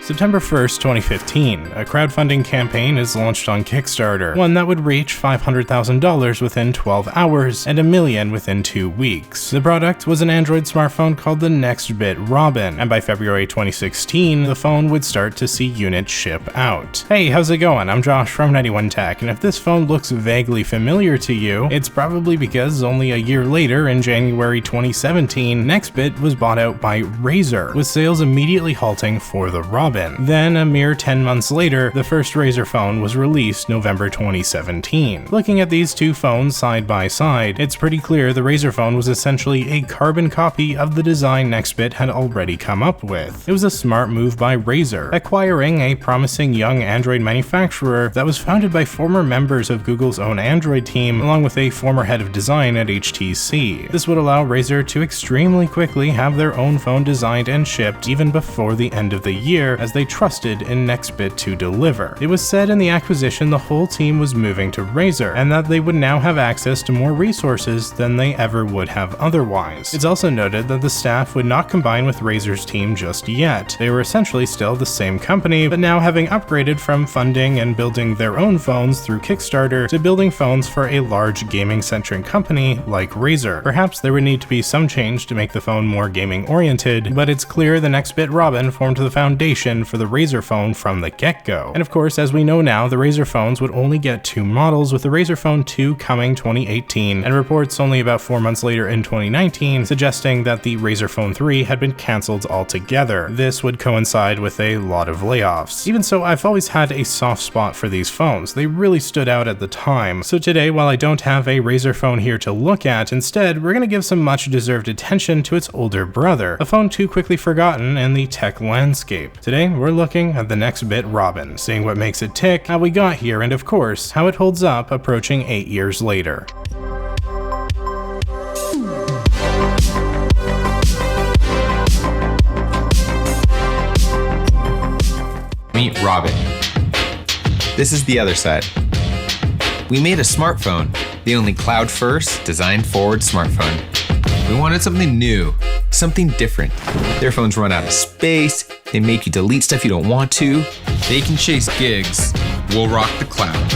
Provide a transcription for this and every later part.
September 1st, 2015, a crowdfunding campaign is launched on Kickstarter, one that would reach $500,000 within 12 hours and $1 million within 2 weeks. The product was an Android smartphone called the Nextbit Robin, and by February 2016, the phone would start to see units ship out. Hey, how's it going? I'm Josh from 91 Tech, and if this phone looks vaguely familiar to you, it's probably because only a year later, in January 2017, Nextbit was bought out by Razer, with sales immediately halting for the Robin. Then, a mere 10 months later, the first Razer phone was released November 2017. Looking at these two phones side by side, it's pretty clear the Razer phone was essentially a carbon copy of the design Nextbit had already come up with. It was a smart move by Razer, acquiring a promising young Android manufacturer that was founded by former members of Google's own Android team, along with a former head of design at HTC. This would allow Razer to extremely quickly have their own phone designed and shipped even before the end of the year, as they trusted in Nextbit to deliver. It was said in the acquisition the whole team was moving to Razer, and that they would now have access to more resources than they ever would have otherwise. It's also noted that the staff would not combine with Razer's team just yet. They were essentially still the same company, but now having upgraded from funding and building their own phones through Kickstarter to building phones for a large gaming-centric company like Razer. Perhaps there would need to be some change to make the phone more gaming-oriented, but it's clear the Nextbit Robin formed the foundation for the Razer phone from the get-go. And of course, as we know now, the Razer phones would only get 2 models, with the Razer Phone 2 coming 2018, and reports only about 4 months later in 2019 suggesting that the Razer Phone 3 had been cancelled altogether. This would coincide with a lot of layoffs. Even so, I've always had a soft spot for these phones. They really stood out at the time. So today, while I don't have a Razer phone here to look at, instead, we're going to give some much-deserved attention to its older brother, a phone too quickly forgotten in the tech landscape. Today, we're looking at the Nextbit Robin, seeing what makes it tick, how we got here, and of course, how it holds up approaching 8 years later. Meet Robin. This is the other side. We made a smartphone, the only cloud-first, design-forward smartphone. We wanted something new, something different. Their phones run out of space, they make you delete stuff you don't want to. They can chase gigs. We'll rock the cloud.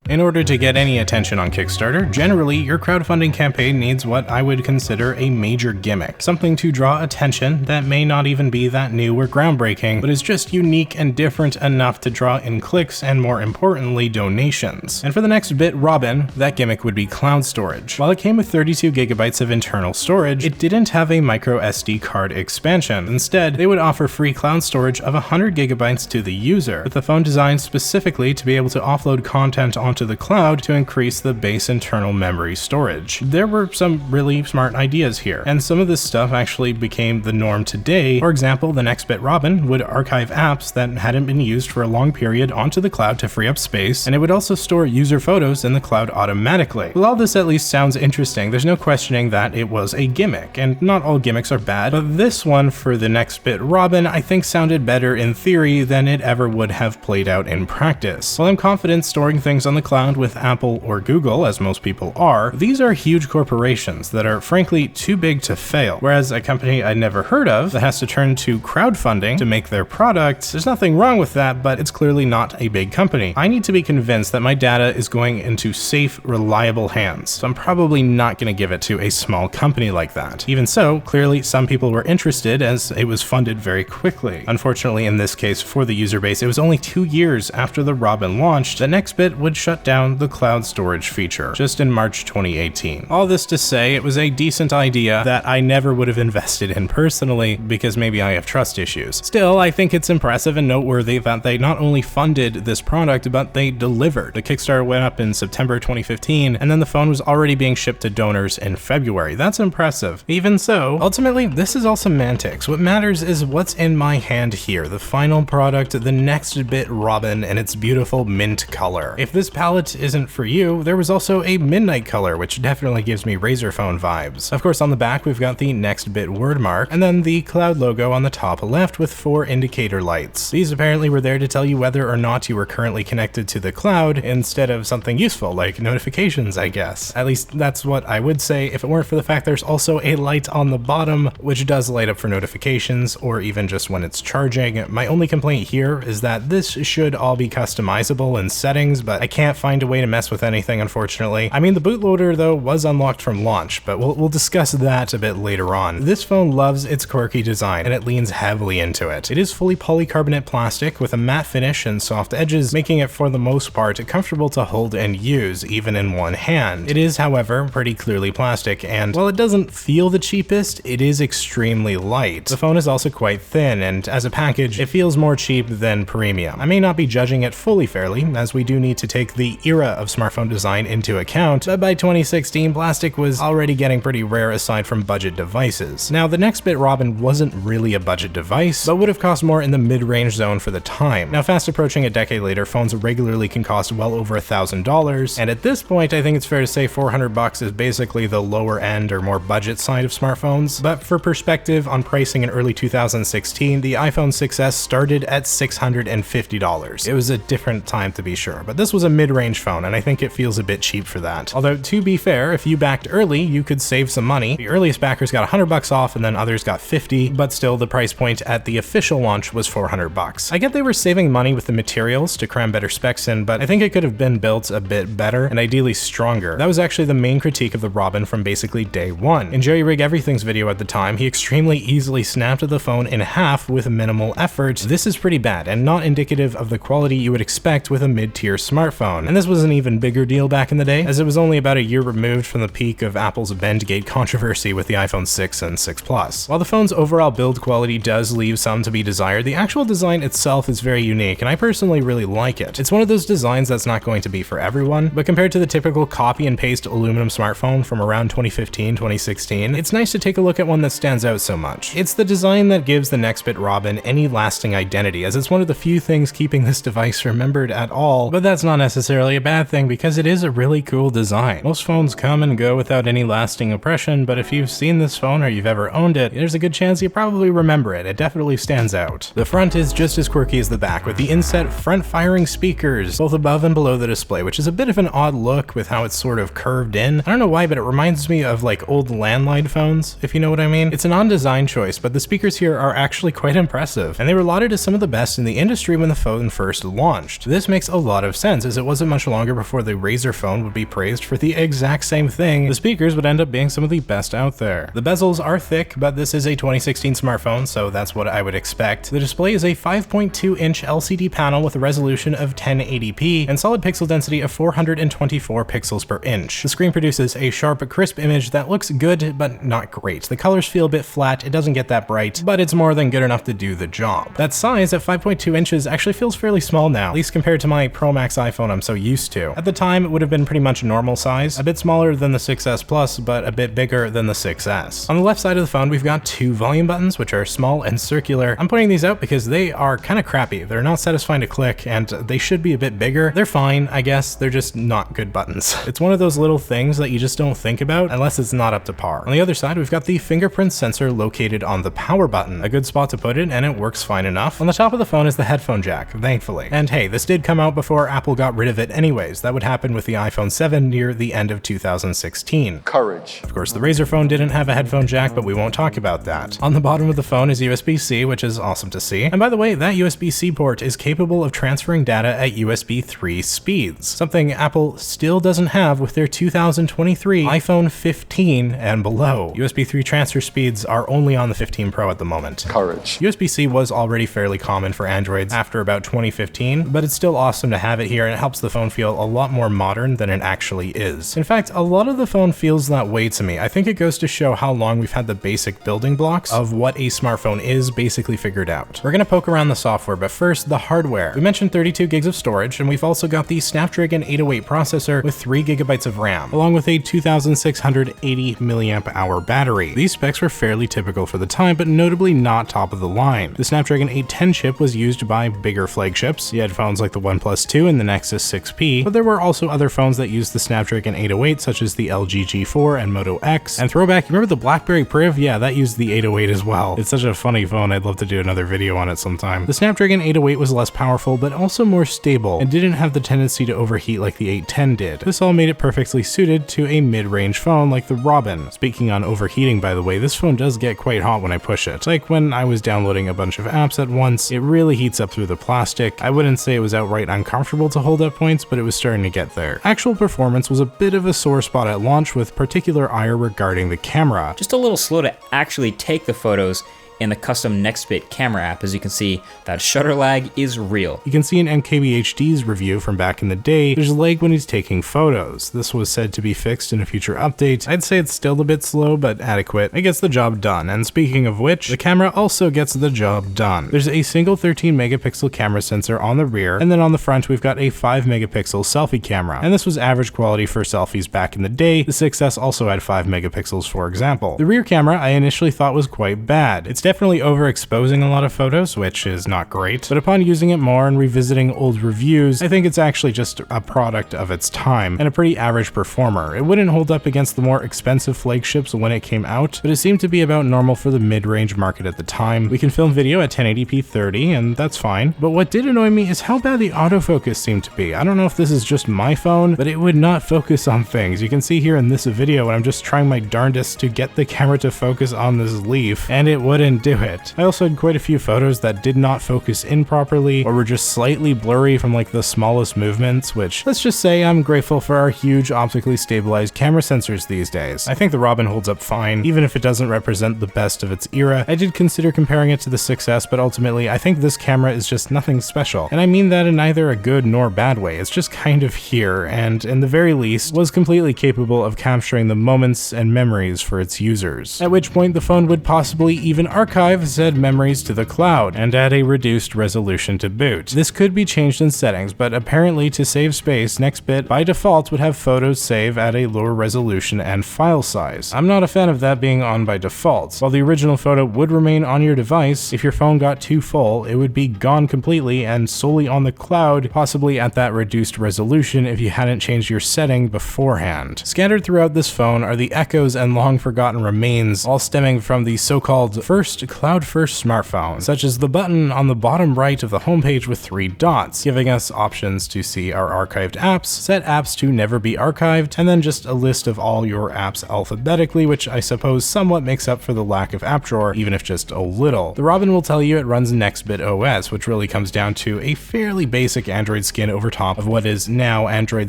In order to get any attention on Kickstarter, generally your crowdfunding campaign needs what I would consider a major gimmick, something to draw attention that may not even be that new or groundbreaking, but is just unique and different enough to draw in clicks and, more importantly, donations. And for the Nextbit Robin, that gimmick would be cloud storage. While it came with 32 gigabytes of internal storage, it didn't have a micro SD card expansion. Instead, they would offer free cloud storage of 100 gigabytes to the user, with the phone designed specifically to be able to offload content onto the cloud to increase the base internal memory storage. There were some really smart ideas here, and some of this stuff actually became the norm today. For example, the Nextbit Robin would archive apps that hadn't been used for a long period onto the cloud to free up space, and it would also store user photos in the cloud automatically. While all this at least sounds interesting, there's no questioning that it was a gimmick, and not all gimmicks are bad, but this one for the Nextbit Robin I think sounded better in theory than it ever would have played out in practice. While I'm confident storing things on the cloud with Apple or Google, as most people are, these are huge corporations that are frankly too big to fail. Whereas a company I'd never heard of that has to turn to crowdfunding to make their product, there's nothing wrong with that, but it's clearly not a big company. I need to be convinced that my data is going into safe, reliable hands, so I'm probably not going to give it to a small company like that. Even so, clearly some people were interested as it was funded very quickly. Unfortunately, in this case for the user base, it was only 2 years after the Robin launched that Nextbit would shut down the cloud storage feature, just in March 2018. All this to say, it was a decent idea that I never would have invested in personally, because maybe I have trust issues. Still, I think it's impressive and noteworthy that they not only funded this product, but they delivered. The Kickstarter went up in September 2015, and then the phone was already being shipped to donors in February. That's impressive. Even so, ultimately, this is all semantics. What matters is what's in my hand here, the final product, the Nextbit Robin, and its beautiful mint color. If this palette palette isn't for you, there was also a midnight color, which definitely gives me Razer phone vibes. Of course, on the back, we've got the Nextbit word mark, and then the cloud logo on the top left with 4 indicator lights. These apparently were there to tell you whether or not you were currently connected to the cloud instead of something useful like notifications, I guess. At least that's what I would say if it weren't for the fact there's also a light on the bottom, which does light up for notifications or even just when it's charging. My only complaint here is that this should all be customizable in settings, but I can't find a way to mess with anything, unfortunately. I mean, the bootloader though was unlocked from launch, but we'll discuss that a bit later on. This phone loves its quirky design and it leans heavily into it. It is fully polycarbonate plastic with a matte finish and soft edges, making it for the most part comfortable to hold and use even in one hand. It is, however, pretty clearly plastic, and while it doesn't feel the cheapest, it is extremely light. The phone is also quite thin, and as a package, it feels more cheap than premium. I may not be judging it fully fairly, as we do need to take the era of smartphone design into account, but by 2016, plastic was already getting pretty rare aside from budget devices. Now, the Nextbit Robin wasn't really a budget device, but would have cost more in the mid-range zone for the time. Now, fast approaching a decade later, phones regularly can cost well over $1,000, and at this point, I think it's fair to say $400 is basically the lower end or more budget side of smartphones. But for perspective on pricing in early 2016, the iPhone 6s started at $650. It was a different time to be sure, but this was a mid-range phone, and I think it feels a bit cheap for that. Although, to be fair, if you backed early, you could save some money. The earliest backers got $100 off, and then others got $50, but still the price point at the official launch was $400. I get they were saving money with the materials to cram better specs in, but I think it could have been built a bit better and ideally stronger. That was actually the main critique of the Robin from basically day one. In Jerry Rig Everything's video at the time, he extremely easily snapped the phone in half with minimal effort. This is pretty bad and not indicative of the quality you would expect with a mid-tier smartphone. And this was an even bigger deal back in the day, as it was only about a year removed from the peak of Apple's Bendgate controversy with the iPhone 6 and 6 Plus. While the phone's overall build quality does leave some to be desired, the actual design itself is very unique, and I personally really like it. It's one of those designs that's not going to be for everyone, but compared to the typical copy and paste aluminum smartphone from around 2015, 2016, it's nice to take a look at one that stands out so much. It's the design that gives the Nextbit Robin any lasting identity, as it's one of the few things keeping this device remembered at all, but that's not necessarily a bad thing because it is a really cool design. Most phones come and go without any lasting impression, but if you've seen this phone or you've ever owned it, there's a good chance you probably remember it. It definitely stands out. The front is just as quirky as the back, with the inset front-firing speakers, both above and below the display, which is a bit of an odd look with how it's sort of curved in. I don't know why, but it reminds me of like old landline phones, if you know what I mean. It's an on-design choice, but the speakers here are actually quite impressive, and they were lauded as some of the best in the industry when the phone first launched. This makes a lot of sense, as it wasn't much longer before the Razer phone would be praised for the exact same thing. The speakers would end up being some of the best out there. The bezels are thick, but this is a 2016 smartphone, so that's what I would expect. The display is a 5.2-inch LCD panel with a resolution of 1080p and solid pixel density of 424 pixels per inch. The screen produces a sharp, crisp image that looks good, but not great. The colors feel a bit flat, it doesn't get that bright, but it's more than good enough to do the job. That size at 5.2 inches actually feels fairly small now, at least compared to my Pro Max iPhone I'm so used to. At the time, it would have been pretty much normal size, a bit smaller than the 6S Plus, but a bit bigger than the 6S. On the left side of the phone, we've got 2 volume buttons, which are small and circular. I'm pointing these out because they are kind of crappy. They're not satisfying to click, and they should be a bit bigger. They're fine, I guess, they're just not good buttons. It's one of those little things that you just don't think about unless it's not up to par. On the other side, we've got the fingerprint sensor located on the power button. A good spot to put it, and it works fine enough. On the top of the phone is the headphone jack, thankfully. And hey, this did come out before Apple got rid of it anyways. That would happen with the iPhone 7 near the end of 2016. Courage. Of course, the Razer phone didn't have a headphone jack, but we won't talk about that. On the bottom of the phone is USB-C, which is awesome to see. And by the way, that USB-C port is capable of transferring data at USB 3 speeds, something Apple still doesn't have with their 2023 iPhone 15 and below. USB 3 transfer speeds are only on the 15 Pro at the moment. Courage. USB-C was already fairly common for Androids after about 2015, but it's still awesome to have it here, and it helps the phone feel a lot more modern than it actually is. In fact, a lot of the phone feels that way to me. I think it goes to show how long we've had the basic building blocks of what a smartphone is basically figured out. We're gonna poke around the software, but first, the hardware. We mentioned 32 gigs of storage, and we've also got the Snapdragon 808 processor with 3 gigabytes of RAM, along with a 2680 milliamp hour battery. These specs were fairly typical for the time, but notably not top of the line. The Snapdragon 810 chip was used by bigger flagships. You had phones like the OnePlus 2 and the Nexus 6P, but there were also other phones that used the Snapdragon 808, such as the LG G4 and Moto X. And throwback, you remember the BlackBerry Priv? Yeah, that used the 808 as well. It's such a funny phone, I'd love to do another video on it sometime. The Snapdragon 808 was less powerful, but also more stable, and didn't have the tendency to overheat like the 810 did. This all made it perfectly suited to a mid-range phone like the Robin. Speaking on overheating, by the way, this phone does get quite hot when I push it. Like when I was downloading a bunch of apps at once, it really heats up through the plastic. I wouldn't say it was outright uncomfortable to hold at points, but it was starting to get there. Actual performance was a bit of a sore spot at launch, with particular ire regarding the camera. Just a little slow to actually take the photos in the custom Nextbit camera app. As you can see, that shutter lag is real. You can see in MKBHD's review from back in the day, there's lag when he's taking photos. This was said to be fixed in a future update. I'd say it's still a bit slow, but adequate. It gets the job done. And speaking of which, the camera also gets the job done. There's a single 13 megapixel camera sensor on the rear, and then on the front we've got a 5 megapixel selfie camera. And this was average quality for selfies back in the day. The 6S also had 5 megapixels, for example. The rear camera I initially thought was quite bad. It's definitely overexposing a lot of photos, which is not great, but upon using it more and revisiting old reviews, I think it's actually just a product of its time and a pretty average performer. It wouldn't hold up against the more expensive flagships when it came out, but it seemed to be about normal for the mid-range market at the time. We can film video at 1080p 30, and that's fine, but what did annoy me is how bad the autofocus seemed to be. I don't know if this is just my phone, but it would not focus on things. You can see here in this video when I'm just trying my darndest to get the camera to focus on this leaf, and it wouldn't do it. I also had quite a few photos that did not focus in properly or were just slightly blurry from like the smallest movements, which, let's just say, I'm grateful for our huge optically stabilized camera sensors these days. I think the Robin holds up fine, even if it doesn't represent the best of its era. I did consider comparing it to the 6S, but ultimately I think this camera is just nothing special. And I mean that in neither a good nor bad way. It's just kind of here, and in the very least, was completely capable of capturing the moments and memories for its users. At which point the phone would possibly even archive said memories to the cloud and add a reduced resolution to boot. This could be changed in settings, but apparently to save space, Nextbit by default would have photos save at a lower resolution and file size. I'm not a fan of that being on by default. While the original photo would remain on your device, if your phone got too full, it would be gone completely and solely on the cloud, possibly at that reduced resolution if you hadn't changed your setting beforehand. Scattered throughout this phone are the echoes and long forgotten remains, all stemming from the so-called cloud-first smartphone, such as the button on the bottom right of the homepage with 3 dots, giving us options to see our archived apps, set apps to never be archived, and then just a list of all your apps alphabetically, which I suppose somewhat makes up for the lack of app drawer, even if just a little. The Robin will tell you it runs Nextbit OS, which really comes down to a fairly basic Android skin over top of what is now Android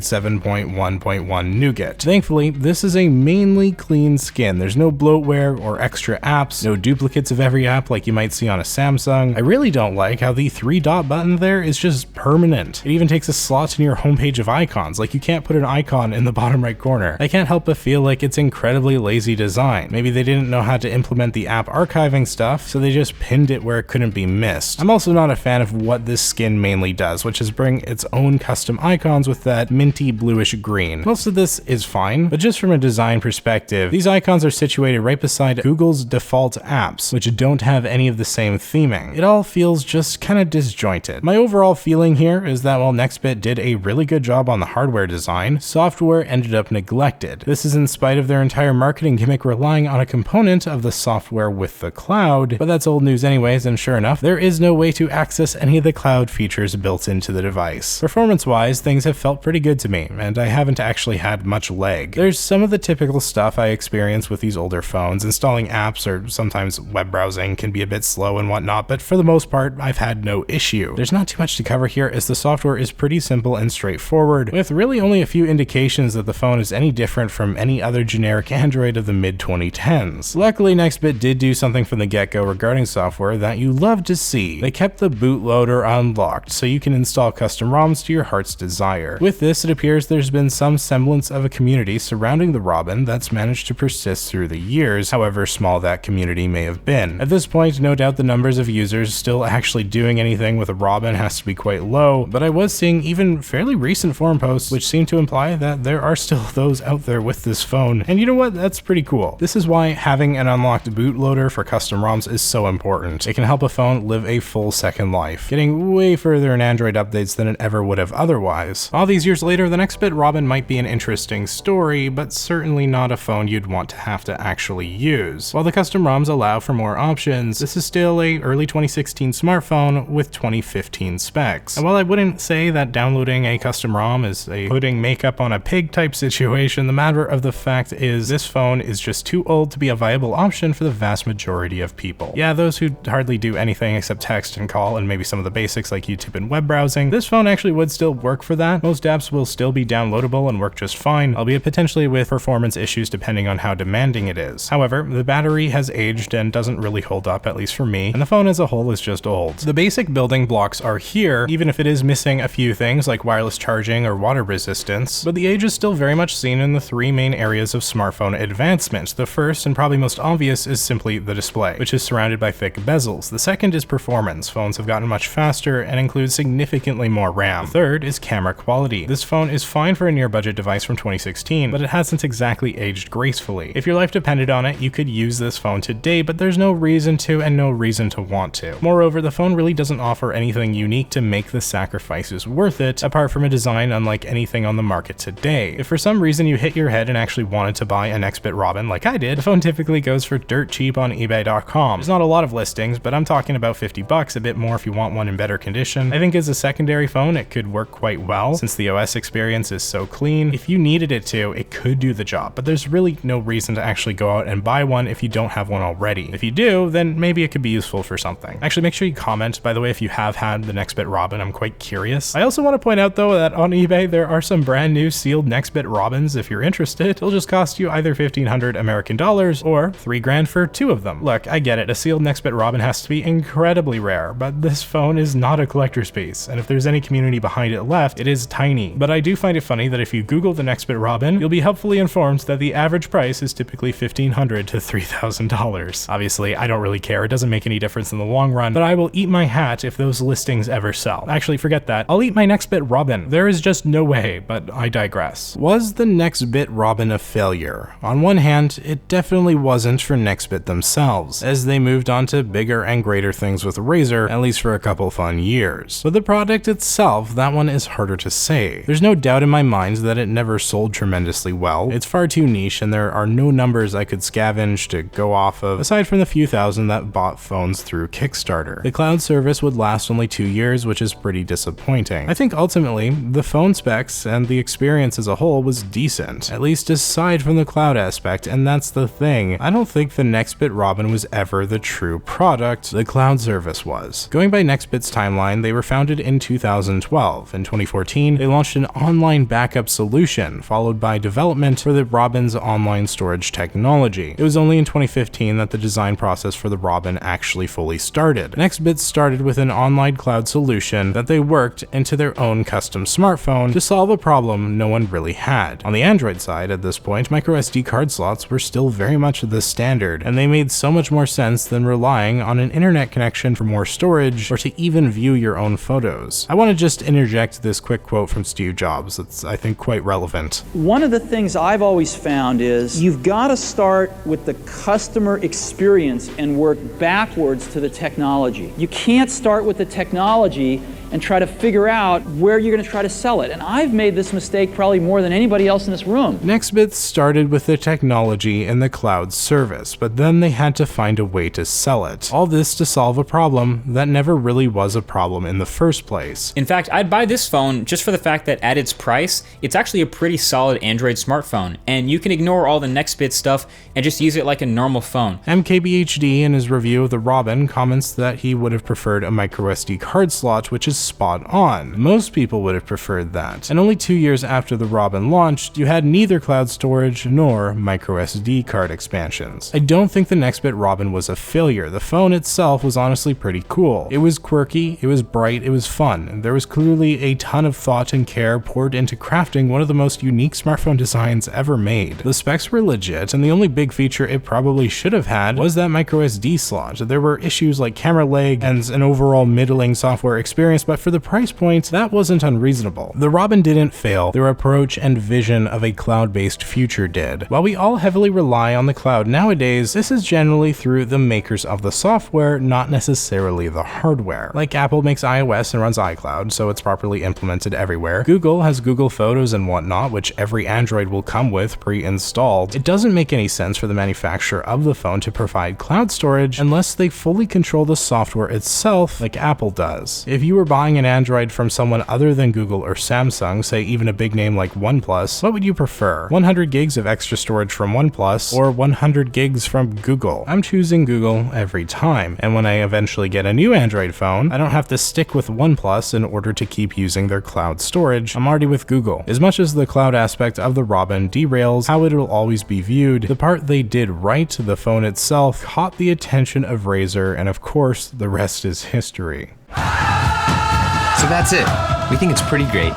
7.1.1 Nougat. Thankfully, this is a mainly clean skin. There's no bloatware or extra apps, no duplicates of every app like you might see on a Samsung. I really don't like how the 3-dot button there is just permanent. It even takes a slot in your homepage of icons, like you can't put an icon in the bottom right corner. I can't help but feel like it's incredibly lazy design. Maybe they didn't know how to implement the app archiving stuff, so they just pinned it where it couldn't be missed. I'm also not a fan of what this skin mainly does, which is bring its own custom icons with that minty bluish green. Most of this is fine, but just from a design perspective, these icons are situated right beside Google's default apps, which don't have any of the same theming. It all feels just kind of disjointed. My overall feeling here is that while Nextbit did a really good job on the hardware design, software ended up neglected. This is in spite of their entire marketing gimmick relying on a component of the software with the cloud, but that's old news anyways, and sure enough, there is no way to access any of the cloud features built into the device. Performance-wise, things have felt pretty good to me, and I haven't actually had much lag. There's some of the typical stuff I experience with these older phones. Installing apps or sometimes web browsing can be a bit slow and whatnot, but for the most part, I've had no issue. There's not too much to cover here as the software is pretty simple and straightforward, with really only a few indications that the phone is any different from any other generic Android of the mid-2010s. Luckily, Nextbit did do something from the get-go regarding software that you love to see. They kept the bootloader unlocked, so you can install custom ROMs to your heart's desire. With this, it appears there's been some semblance of a community surrounding the Robin that's managed to persist through the years, however small that community may have been. in. At this point, no doubt the numbers of users still actually doing anything with a Robin has to be quite low, but I was seeing even fairly recent forum posts which seem to imply that there are still those out there with this phone, and you know what, that's pretty cool. This is why having an unlocked bootloader for custom ROMs is so important. It can help a phone live a full second life, getting way further in Android updates than it ever would have otherwise. All these years later, the Nextbit Robin might be an interesting story, but certainly not a phone you'd want to have to actually use. While the custom ROMs allow for more options, this is still a early 2016 smartphone with 2015 specs. And while I wouldn't say that downloading a custom ROM is a putting makeup on a pig type situation, the matter of the fact is this phone is just too old to be a viable option for the vast majority of people. Yeah, those who hardly do anything except text and call and maybe some of the basics like YouTube and web browsing, this phone actually would still work for that. Most apps will still be downloadable and work just fine, albeit potentially with performance issues depending on how demanding it is. However, the battery has aged and doesn't really hold up, at least for me, and the phone as a whole is just old. The basic building blocks are here, even if it is missing a few things like wireless charging or water resistance, but the age is still very much seen in the three main areas of smartphone advancement. The first and probably most obvious is simply the display, which is surrounded by thick bezels. The second is performance. Phones have gotten much faster and include significantly more RAM. The third is camera quality. This phone is fine for a near budget device from 2016, but it hasn't exactly aged gracefully. If your life depended on it, you could use this phone today, but there's no reason to and no reason to want to. Moreover, the phone really doesn't offer anything unique to make the sacrifices worth it, apart from a design unlike anything on the market today. If for some reason you hit your head and actually wanted to buy a Nextbit Robin like I did, the phone typically goes for dirt cheap on eBay.com. There's not a lot of listings, but I'm talking about $50, a bit more if you want one in better condition. I think as a secondary phone, it could work quite well, since the OS experience is so clean. If you needed it to, it could do the job, but there's really no reason to actually go out and buy one if you don't have one already. If you do, then maybe it could be useful for something. Actually, make sure you comment, by the way, if you have had the Nextbit Robin. I'm quite curious. I also want to point out though that on eBay there are some brand new sealed Nextbit Robins. If you're interested, it'll just cost you either $1,500 American dollars or $3,000 for two of them. Look, I get it, a sealed Nextbit Robin has to be incredibly rare, but this phone is not a collector's piece, and if there's any community behind it left, it is tiny. But I do find it funny that if you Google the Nextbit Robin, you'll be helpfully informed that the average price is typically $1,500 to $3,000. Obviously, I don't really care, it doesn't make any difference in the long run, but I will eat my hat if those listings ever sell. Actually, forget that. I'll eat my Nextbit Robin. There is just no way, but I digress. Was the Nextbit Robin a failure? On one hand, it definitely wasn't for Nextbit themselves, as they moved on to bigger and greater things with Razer, at least for a couple fun years. But the product itself, that one is harder to say. There's no doubt in my mind that it never sold tremendously well. It's far too niche, and there are no numbers I could scavenge to go off of, aside from the few thousand that bought phones through Kickstarter. The cloud service would last only 2 years, which is pretty disappointing. I think ultimately, the phone specs and the experience as a whole was decent, at least aside from the cloud aspect, and that's the thing. I don't think the Nextbit Robin was ever the true product, the cloud service was. Going by Nextbit's timeline, they were founded in 2012. In 2014, they launched an online backup solution, followed by development for the Robin's online storage technology. It was only in 2015 that the design process for the Robin actually fully started. Nextbit started with an online cloud solution that they worked into their own custom smartphone to solve a problem no one really had. On the Android side, at this point, microSD card slots were still very much the standard, and they made so much more sense than relying on an internet connection for more storage or to even view your own photos. I want to just interject this quick quote from Steve Jobs. It's, I think, quite relevant. One of the things I've always found is you've got to start with the customer experience and work backwards to the technology. You can't start with the technology and try to figure out where you're going to try to sell it. And I've made this mistake probably more than anybody else in this room. Nextbit started with the technology and the cloud service, but then they had to find a way to sell it. All this to solve a problem that never really was a problem in the first place. In fact, I'd buy this phone just for the fact that at its price, it's actually a pretty solid Android smartphone, and you can ignore all the Nextbit stuff and just use it like a normal phone. MKBHD in his review of the Robin comments that he would have preferred a microSD card slot, which is spot on. Most people would have preferred that. And only 2 years after the Robin launched, you had neither cloud storage nor microSD card expansions. I don't think the Nextbit Robin was a failure. The phone itself was honestly pretty cool. It was quirky, it was bright, it was fun, and there was clearly a ton of thought and care poured into crafting one of the most unique smartphone designs ever made. The specs were legit, and the only big feature it probably should have had was that microSD slot. There were issues like camera lag and an overall middling software experience, but for the price point, that wasn't unreasonable. The Robin didn't fail, their approach and vision of a cloud-based future did. While we all heavily rely on the cloud nowadays, this is generally through the makers of the software, not necessarily the hardware. Like Apple makes iOS and runs iCloud, so it's properly implemented everywhere. Google has Google Photos and whatnot, which every Android will come with pre-installed. It doesn't make any sense for the manufacturer of the phone to provide cloud storage unless they fully control the software itself like Apple does. If you were buying an Android from someone other than Google or Samsung, say even a big name like OnePlus, what would you prefer? 100 gigs of extra storage from OnePlus or 100 gigs from Google? I'm choosing Google every time, and when I eventually get a new Android phone, I don't have to stick with OnePlus in order to keep using their cloud storage. I'm already with Google. As much as the cloud aspect of the Robin derails how it will always be viewed, the part they did right, the phone itself, caught the attention of Razer, and of course, the rest is history. So that's it. We think it's pretty great.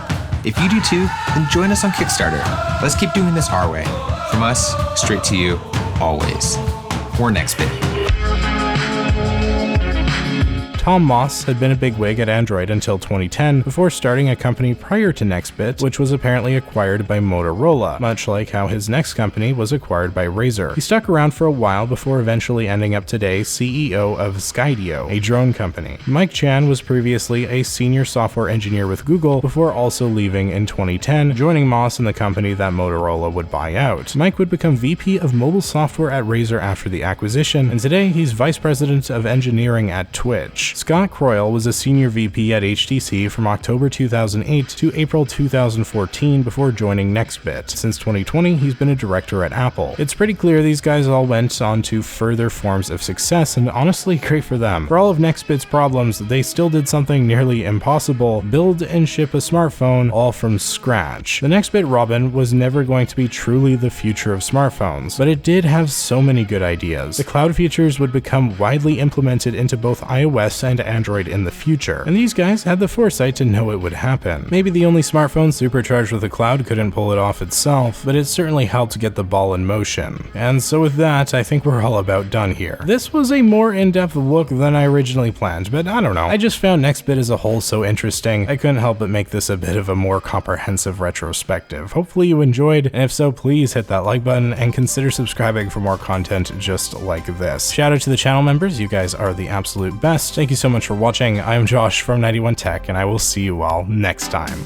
If you do too, then join us on Kickstarter. Let's keep doing this our way. From us, straight to you, always. We're Nextbit. Tom Moss had been a bigwig at Android until 2010 before starting a company prior to Nextbit, which was apparently acquired by Motorola, much like how his next company was acquired by Razer. He stuck around for a while before eventually ending up today CEO of Skydio, a drone company. Mike Chan was previously a senior software engineer with Google before also leaving in 2010, joining Moss in the company that Motorola would buy out. Mike would become VP of mobile software at Razer after the acquisition, and today he's vice president of engineering at Twitch. Scott Croyle was a senior VP at HTC from October 2008 to April 2014 before joining Nextbit. Since 2020, he's been a director at Apple. It's pretty clear these guys all went on to further forms of success, and honestly, great for them. For all of Nextbit's problems, they still did something nearly impossible: build and ship a smartphone all from scratch. The Nextbit Robin was never going to be truly the future of smartphones, but it did have so many good ideas. The cloud features would become widely implemented into both iOS and Android in the future, and these guys had the foresight to know it would happen. Maybe the only smartphone supercharged with the cloud couldn't pull it off itself, but it certainly helped get the ball in motion. And so with that, I think we're all about done here. This was a more in-depth look than I originally planned, but I don't know. I just found Nextbit as a whole so interesting, I couldn't help but make this a bit of a more comprehensive retrospective. Hopefully you enjoyed, and if so, please hit that like button and consider subscribing for more content just like this. Shout out to the channel members, you guys are the absolute best. Thank you so much for watching. I'm Josh from 91 Tech, and I will see you all next time.